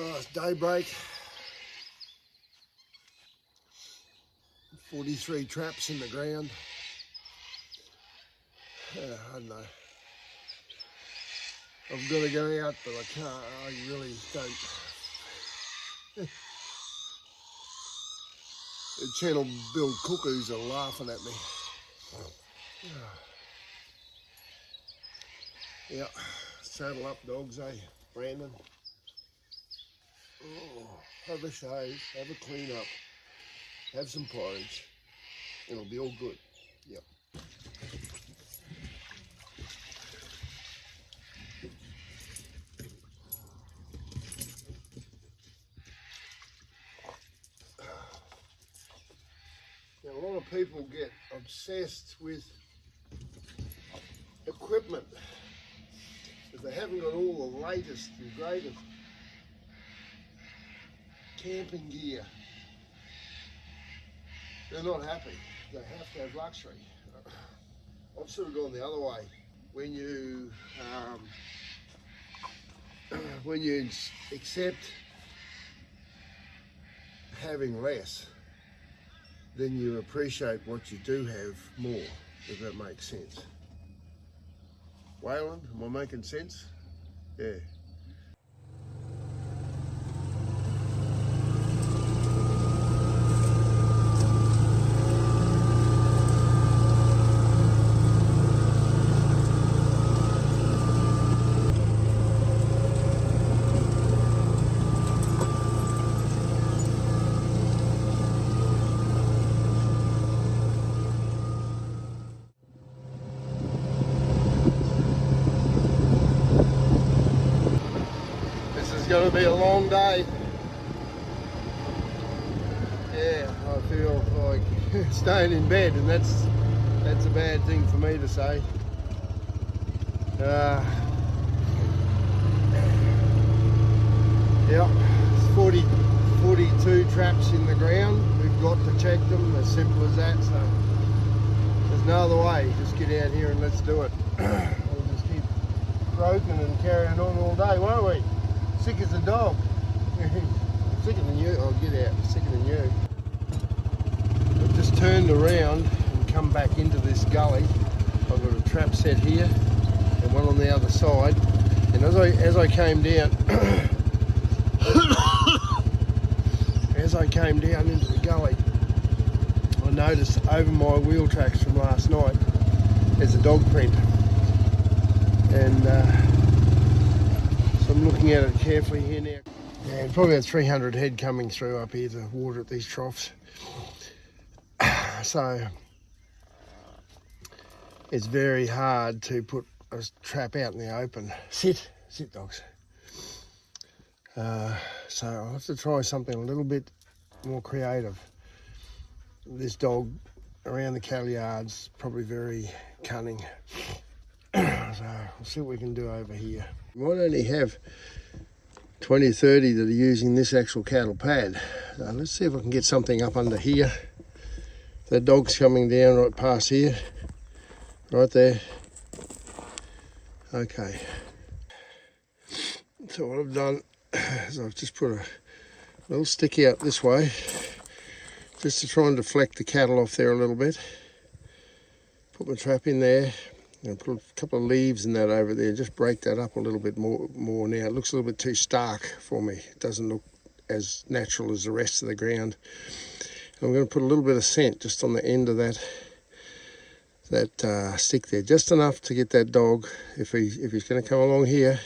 It's daybreak. 43 traps in the ground. I don't know. I've got to go out, but I can't. I really don't. The channel Bill Cuckoos are laughing at me. Yeah, saddle up dogs, eh, Brandon? Oh, have a shave, have a clean up, have some porridge, it'll be all good. Yep. Now, a lot of people get obsessed with equipment. If they haven't got all the latest and greatest camping gear, they're not happy. They have to have luxury. I've sort of gone the other way. When you accept having less, then you appreciate what you do have more, if that makes sense. Waylon, am I making sense? Yeah. Going to be a long day. Yeah, I feel like staying in bed, and that's a bad thing for me to say. Yeah, it's 42 traps in the ground. We've got to check them, as simple as that. So there's no other way. Just get out here and let's do it. We'll just keep croaking and carrying on all day, won't we? Sick as a dog. Sicker than you. Oh, get out. Sicker than you. I've just turned around and come back into this gully. I've got a trap set here and one on the other side. And as I came down, into the gully, I noticed over my wheel tracks from last night there's a dog print. And I'm looking at it carefully here now. Yeah, probably about 300 head coming through up here to water at these troughs. So it's very hard to put a trap out in the open. Sit dogs. So I'll have to try something a little bit more creative. This dog around the cattle yard's probably very cunning. So we'll see what we can do over here. We might only have 20, 30 that are using this actual cattle pad. So let's see if I can get something up under here. The dog's coming down right past here, right there. Okay. So what I've done is I've just put a little stick out this way, just to try and deflect the cattle off there a little bit. Put my trap in there. And put a couple of leaves in that over there, just break that up a little bit more now. It looks a little bit too stark for me. It doesn't look as natural as the rest of the ground. And I'm going to put a little bit of scent just on the end of that stick there, just enough to get that dog, if he's going to come along here,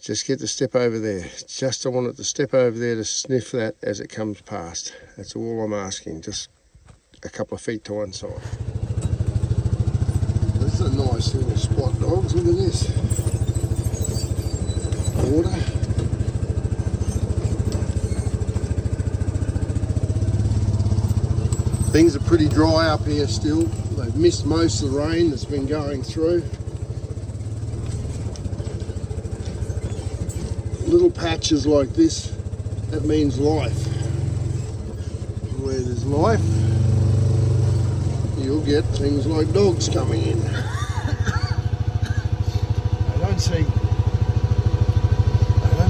just get the step over there. Just I want it to step over there to sniff that as it comes past. That's all I'm asking, just a couple of feet to one side. This is a nice little spot, dogs. Look at this. Water. Things are pretty dry up here still. They've missed most of the rain that's been going through. Little patches like this, that means life. Where there's life, you'll get things like dogs coming in. I don't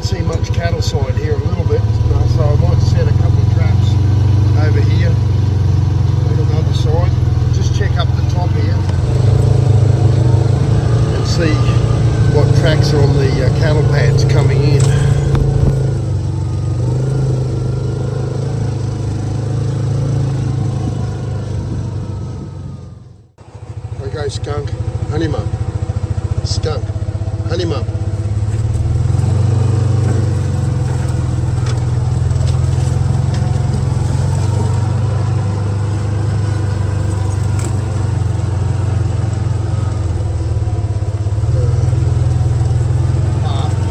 see much cattle sign here a little bit, so I might set a couple of traps over here on the other side. Just check up the top here and see what tracks are on the cattle pads coming in. Okay, skunk, honey mum. Skunk, honey mum.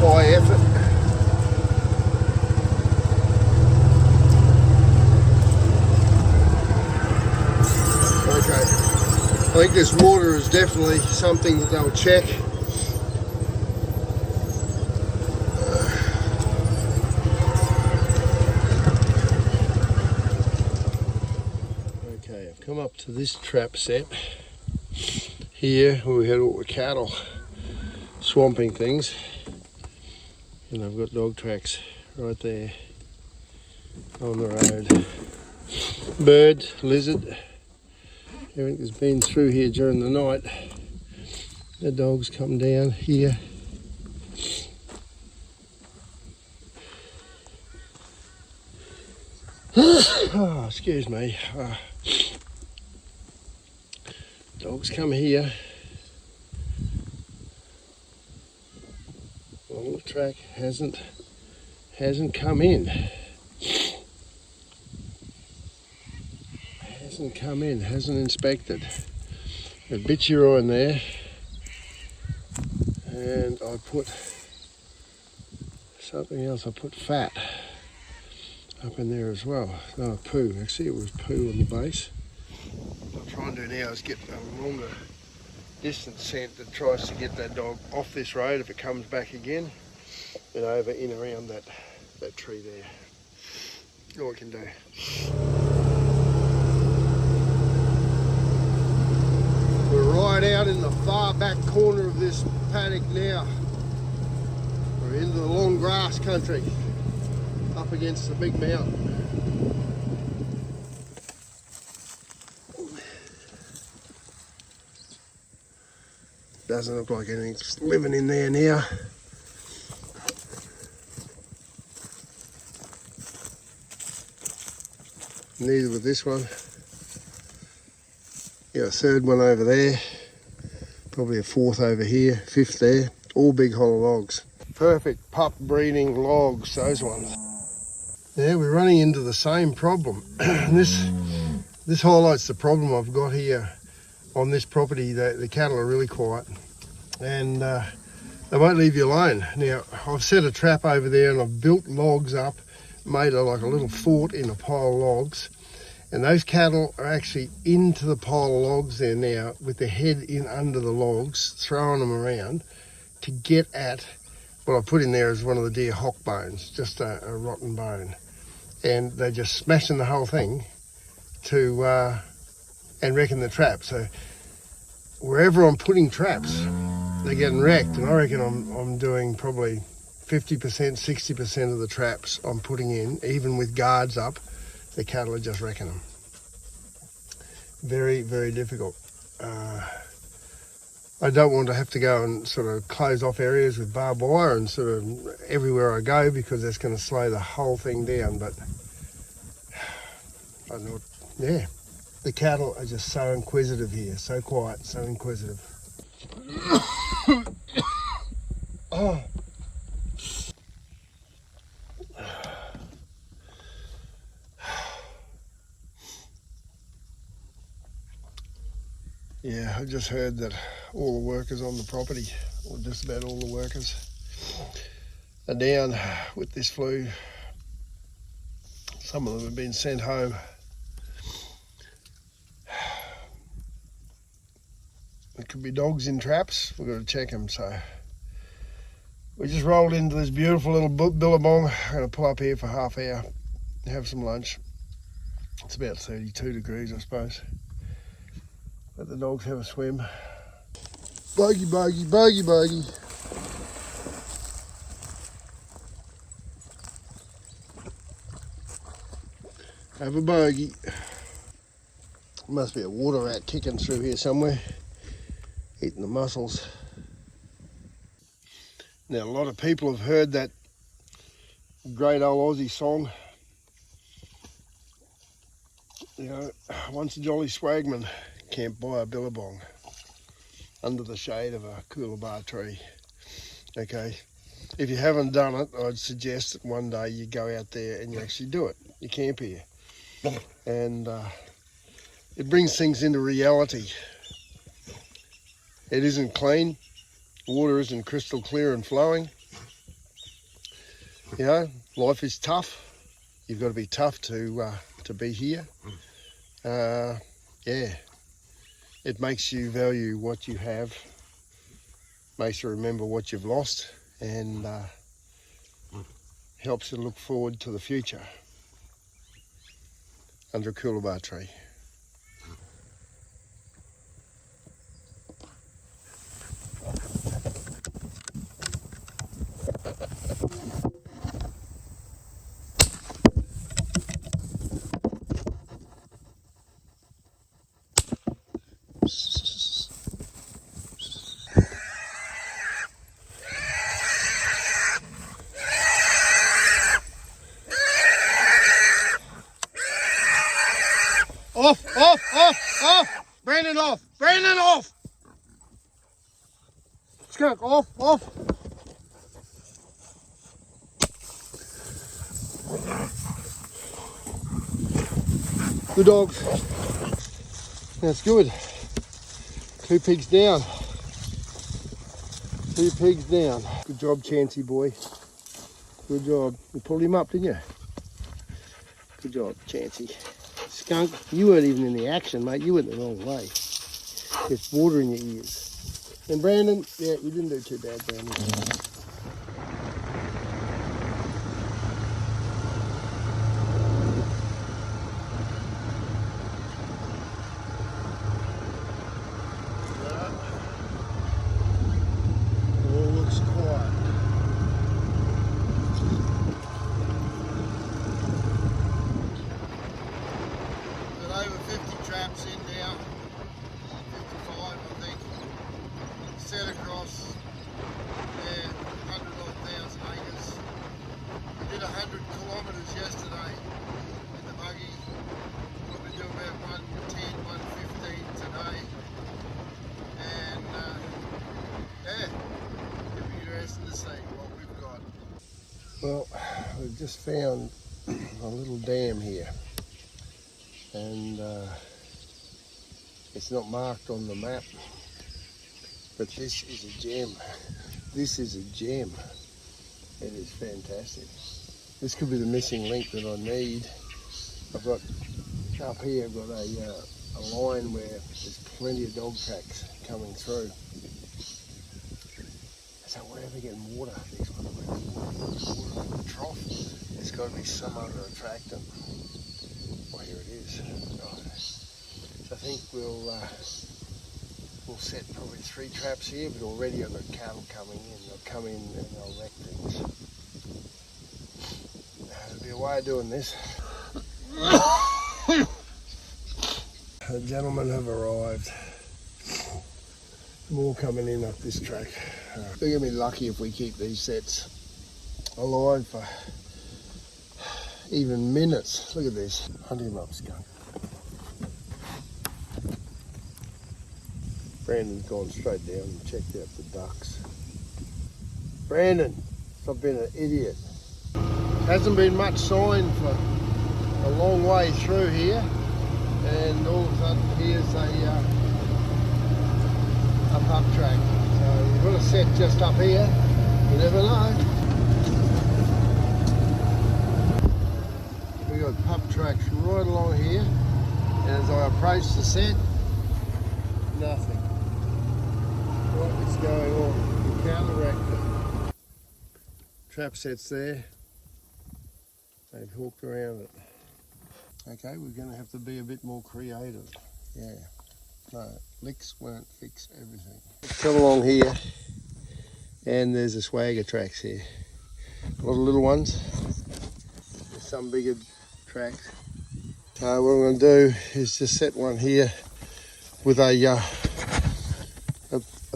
High effort. Okay, I think this water is definitely something that they'll check. Okay, I've come up to this trap set here where we had all the cattle swamping things, and I've got dog tracks right there on the road. Bird, lizard, everything has been through here during the night. The dogs come down here. Oh, excuse me. Dogs come here. Well, the track hasn't come in. Hasn't come in, hasn't inspected. A bituro in there, and I put something else. I put fat up in there as well. No, poo. Actually, it was poo on the base. What I'm trying to do now is get a longer distance scent that tries to get that dog off this road if it comes back again, and over in around that tree there. All I can do. We're right out in the far back corner of this paddock now. We're into the long grass country, up against the big mountain. Doesn't look like anything's living in there now. Neither with this one. Yeah, a third one over there. Probably a fourth over here, fifth there. All big hollow logs. Perfect pup breeding logs, those ones. Yeah, we're running into the same problem. This highlights the problem I've got here on this property. The cattle are really quiet, and they won't leave you alone. Now, I've set a trap over there and I've built logs up, made like a little fort in a pile of logs, and those cattle are actually into the pile of logs there now with their head in under the logs, throwing them around to get at what I put in there is one of the deer hock bones, just a rotten bone. And they're just smashing the whole thing to and wrecking the trap. So wherever I'm putting traps, they're getting wrecked. And I reckon I'm doing probably 50%, 60% of the traps I'm putting in, even with guards up, the cattle are just wrecking them. Very, very difficult. I don't want to have to go and sort of close off areas with barbed wire and sort of everywhere I go, because that's going to slow the whole thing down. But I don't know. Yeah, the cattle are just so inquisitive here, so quiet, so inquisitive. Oh. Yeah, I just heard that all the workers on the property, or just about all the workers, are down with this flu. Some of them have been sent home. There could be dogs in traps. We've got to check them. So we just rolled into this beautiful little billabong. I'm going to pull up here for half hour, have some lunch. It's about 32 degrees, I suppose. Let the dogs have a swim. Bogey, bogey, bogey, bogey. Have a bogey. Must be a water rat kicking through here somewhere, eating the mussels. Now, a lot of people have heard that great old Aussie song. You know, once a jolly swagman camped by a billabong under the shade of a coolabah tree. Okay, if you haven't done it, I'd suggest that one day you go out there and you actually do it. You camp here. And it brings things into reality. It isn't clean. Water isn't crystal clear and flowing. You know, life is tough. You've got to be tough to be here. Yeah, it makes you value what you have, makes you remember what you've lost, and helps you look forward to the future under a coolabah tree. Off, off, off, off! Brandon, off! Brandon, off! Skunk, off, off! Good dogs. That's good. 2 pigs down. 2 pigs down. Good job, Chancy boy. Good job. You pulled him up, didn't you? Good job, Chancy. Skunk, you weren't even in the action, mate. You went the wrong way. There's water in your ears. And Brandon, yeah, you didn't do too bad, Brandon. All looks quiet. Over 50 traps in now, 55 I think, set across 100,000 acres. We did 100 kilometres yesterday in the McGhie. Probably do about 110, 115 today. And yeah, it'll be interesting to see what we've got. Well, we've just found a little dam here. And it's not marked on the map, but this is a gem. This is a gem. It is fantastic. This could be the missing link that I need. I've got up here, I've got a line where there's plenty of dog tracks coming through. So wherever getting water, these ones are getting water in the trough. There's got to be some other attractant. Well, here it is. Right. So I think we'll set probably 3 traps here, but already I've got cattle coming in. They'll come in and they'll wreck things. There'll be a way of doing this. The gentlemen have arrived. More coming in up this track. We're going to be lucky if we keep these sets alive for even minutes. Look at this. Hunt him up, Skunk. Brandon's gone straight down and checked out the ducks. Brandon, stop being an idiot. Hasn't been much sign for a long way through here, and all of a sudden here's a pup track. So you've got to set just up here. You never know. We've got pup tracks right along here, and as I approach the set, nothing. What is going on? We counteract it. Trap sets there. They've hooked around it. Okay, we're going to have to be a bit more creative. Yeah. No, licks won't fix everything. Come along here, and there's a swagger tracks here. A lot of little ones. There's some bigger tracks. What I'm going to do is just set one here with a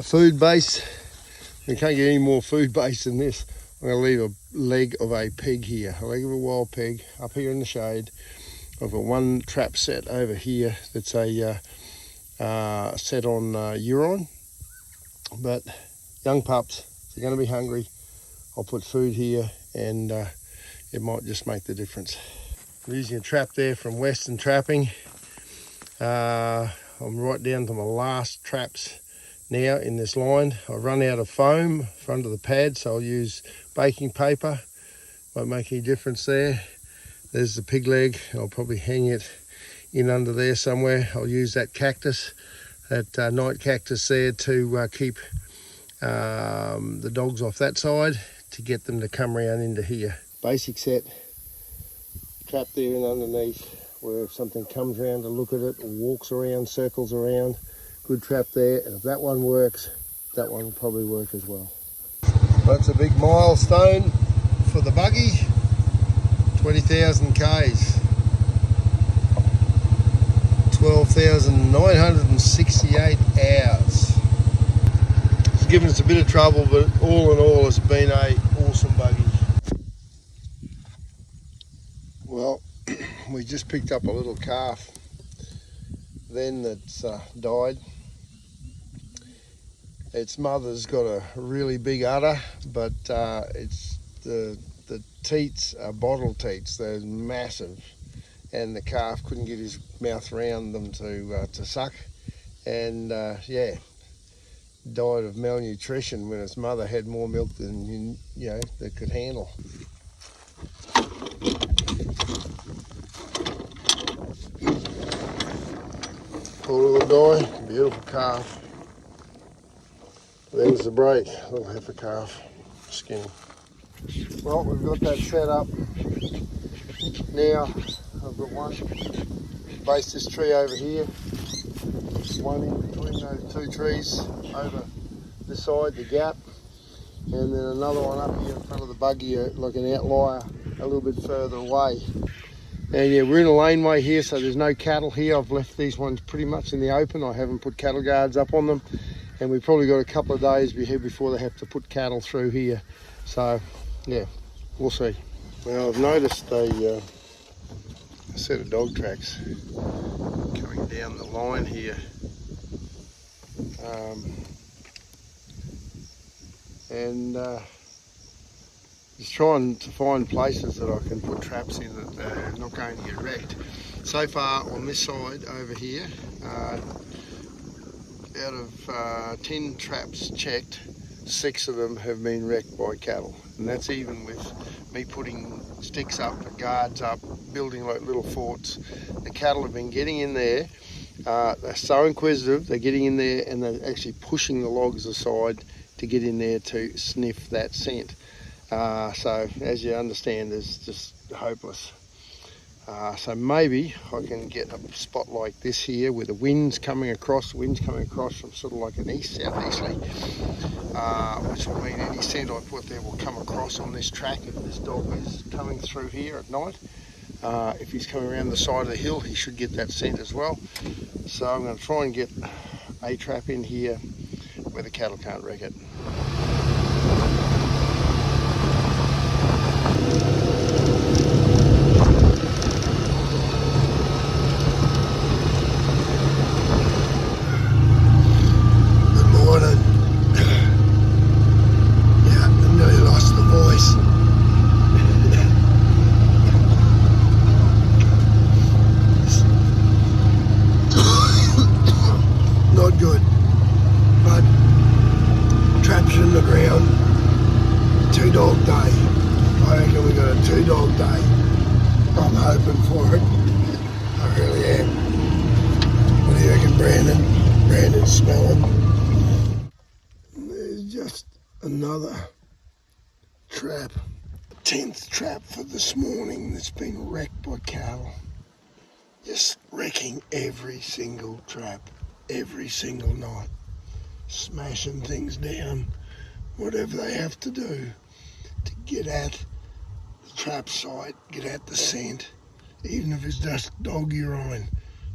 food base. You can't get any more food base than this. I'm going to leave a leg of a peg here, a leg of a wild peg up here in the shade. I've got one trap set over here that's a set on urine, but young pups, they're going to be hungry. I'll put food here and it might just make the difference. I'm using a trap there from Western Trapping. I'm right down to my last traps now in this line. I've run out of foam front of the pad, so I'll use baking paper. Won't make any difference there. There's the pig leg. I'll probably hang it in under there somewhere. I'll use that cactus, that night cactus there, to keep the dogs off that side, to get them to come around into here. Basic set, trap there and underneath, where if something comes around to look at it or walks around, circles around, good trap there. And if that one works, that one will probably work as well. That's a big milestone for the buggy. 20,000 Ks, 12,968 hours. It's given us a bit of trouble, but all in all, it's been a awesome buggy. Well, we just picked up a little calf then that's died. Its mother's got a really big udder, but it's the teats are bottle teats. They're massive, and the calf couldn't get his mouth around them to suck, and yeah, died of malnutrition when its mother had more milk than you know that could handle. Poor little guy, beautiful calf. There's the break, little heifer calf, skinny. Well, we've got that set up now. I've got one, base this tree over here, one in between those two trees over this side, the gap, and then another one up here in front of the buggy, like an outlier a little bit further away. And yeah, we're in a laneway here, so there's no cattle here. I've left these ones pretty much in the open. I haven't put cattle guards up on them, and we've probably got a couple of days before they have to put cattle through here. So yeah, we'll see. Well, I've noticed a set of dog tracks coming down the line here. Just trying to find places that I can put traps in that are not going to get wrecked. So far on this side over here, out of 10 traps checked, 6 of them have been wrecked by cattle, and that's even with me putting sticks up, guards up, building like little forts. The cattle have been getting in there. They're so inquisitive, they're getting in there and they're actually pushing the logs aside to get in there to sniff that scent. So as you understand, it's just hopeless. So maybe I can get a spot like this here where the wind's coming across from sort of like an east-southeasterly, which will mean any scent I put there will come across on this track if this dog is coming through here at night. If he's coming around the side of the hill, he should get that scent as well. So I'm going to try and get a trap in here where the cattle can't wreck it. Good, but traps in the ground, 2-dog day. I reckon we got a 2-dog day. I'm hoping for it. I really am. What do you reckon, Brandon? Brandon's smelling. There's just another trap. 10th trap for this morning that's been wrecked by cattle. Just wrecking every single trap. Every single night, smashing things down, whatever they have to do to get at the trap site, get at the scent, Even if it's just dog urine,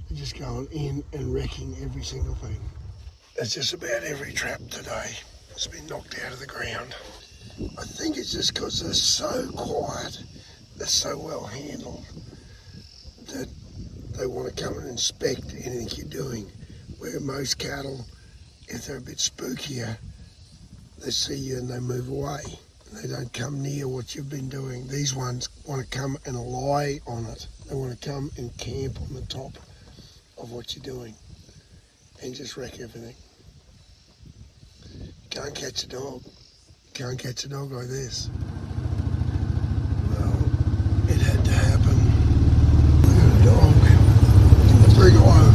they're just going in and wrecking every single thing. That's just about every trap today has been knocked out of the ground. I think it's just because they're so quiet, they're so well handled, that they want to come and inspect anything you're doing. Where most cattle, if they're a bit spookier, they see you and they move away. They don't come near what you've been doing. These ones want to come and lie on it. They want to come and camp on the top of what you're doing and just wreck everything. You can't catch a dog. You can't catch a dog like this. Well, it had to happen. We got a dog in the brigalow.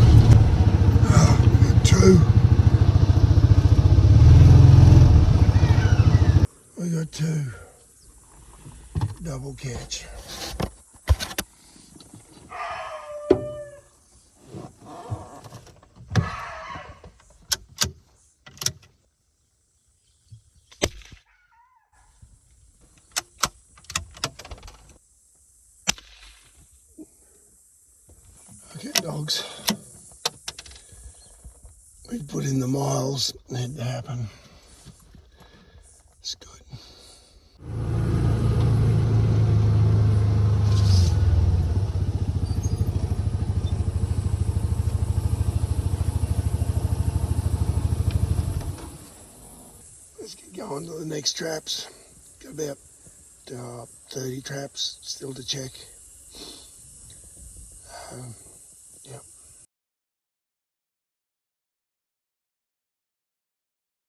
We got two. We got two. Double catch. Okay, dogs. We put in the miles, it had to happen. It's good. Let's get going to the next traps. Got about 30 traps still to check. Yeah.